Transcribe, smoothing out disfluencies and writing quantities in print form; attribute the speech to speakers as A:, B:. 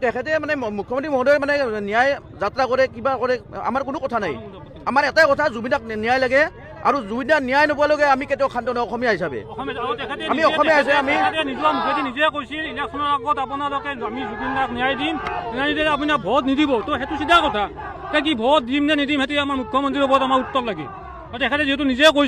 A: তেখেতে মানে মুখ্যমন্ত্রী মহোদয় মানে ন্যায় যাত্রা করে কিবা করে আমার কোনো কথা নাই। আমার এটাই কথা, জুবিনদাক ন্যায় লাগে আৰু জুবিনদাক ন্যায় নোপোৱালৈকে আমি কেতিয়াও শান্ত নহয়। অসমীয়া হিচাপে আমি অসমীয়া হিচাপে আমি
B: নিজৰ মুখেদি নিজে কৈছিল ইলেকশ্যনৰ আগত আপোনালোকে আমি জুবিনদাক ন্যায় দিম, ন্যায় দিলে আপোনাক ভোট নিদিব। তো সেইটো চিধা কথা। কি ভোট দিম নে নিদিম সেইটো আমাৰ মুখ্যমন্ত্ৰীৰ ওপৰত আমাৰ উত্তৰ লাগে। তেখেতে যিহেতু নিজে কৈছে